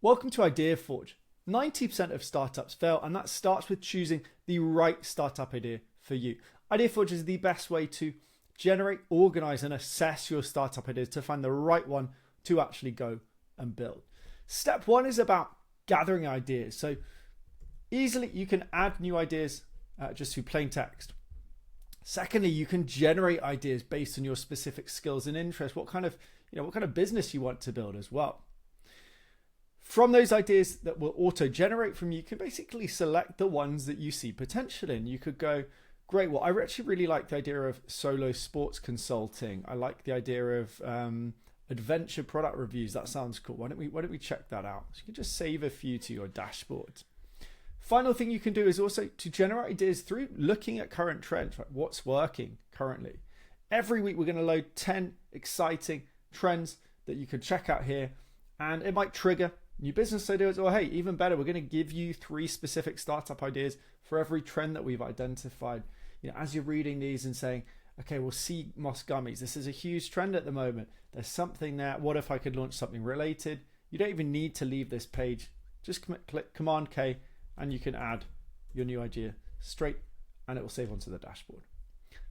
Welcome to Idea Forge. 90% of startups fail, and that starts with choosing the right startup idea for you. Idea Forge is the best way to generate, organize, and assess your startup ideas to find the right one to actually go and build. Step one is about gathering ideas. So easily you can add new ideas just through plain text. Secondly, you can generate ideas based on your specific skills and interests, what kind of business you want to build as well. From those ideas that will auto-generate from you can basically select the ones that you see potential in. You could go, great, well, I actually really like the idea of solo sports consulting. I like the idea of adventure product reviews. That sounds cool. Why don't we check that out? So you can just save a few to your dashboard. Final thing you can do is also to generate ideas through looking at current trends, right? What's working currently. Every week we're going to load 10 exciting trends that you can check out here, and it might trigger new business ideas, or hey, even better, we're going to give you 3 specific startup ideas for every trend that we've identified. As you're reading these and saying, okay, well, sea moss gummies, this is a huge trend at the moment. There's something there. What if I could launch something related? You don't even need to leave this page. Just click Command K and you can add your new idea straight and it will save onto the dashboard.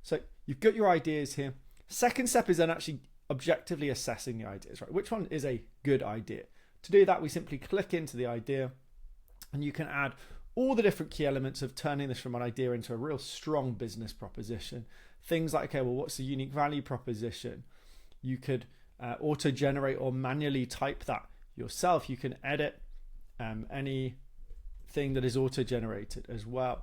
So you've got your ideas here. Second step is then actually objectively assessing the ideas, right? Which one is a good idea? To do that, we simply click into the idea and you can add all the different key elements of turning this from an idea into a real strong business proposition. Things like, okay, well, what's the unique value proposition? You could auto-generate or manually type that yourself. You can edit anything that is auto-generated as well.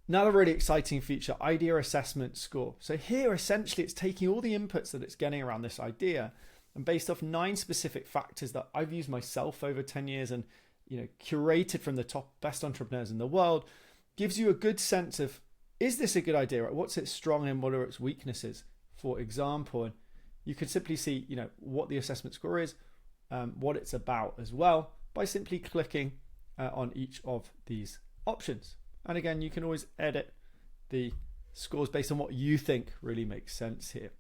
Another really exciting feature, idea assessment score. So here, essentially, it's taking all the inputs that it's getting around this idea and based off 9 specific factors that I've used myself over 10 years and curated from the top best entrepreneurs in the world, gives you a good sense of, is this a good idea? Right? What's its strong and what are its weaknesses, for example? And you can simply see what the assessment score is, what it's about as well, by simply clicking on each of these options. And again, you can always edit the scores based on what you think really makes sense here.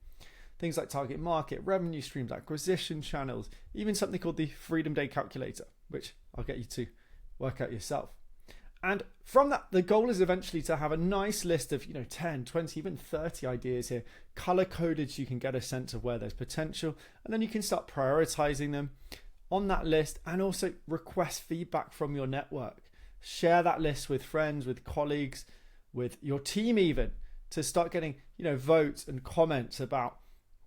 Things like target market, revenue streams, acquisition channels, even something called the Freedom Day Calculator, which I'll get you to work out yourself. And from that, the goal is eventually to have a nice list of 10, 20, even 30 ideas here, color coded so you can get a sense of where there's potential. And then you can start prioritizing them on that list and also request feedback from your network. Share that list with friends, with colleagues, with your team even, to start getting votes and comments about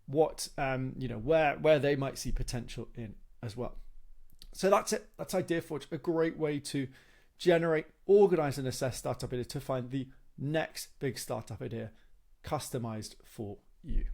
what where they might see potential in as well. So that's it. That's Idea Forge, a great way to generate, organize, and assess startup ideas to find the next big startup idea customized for you.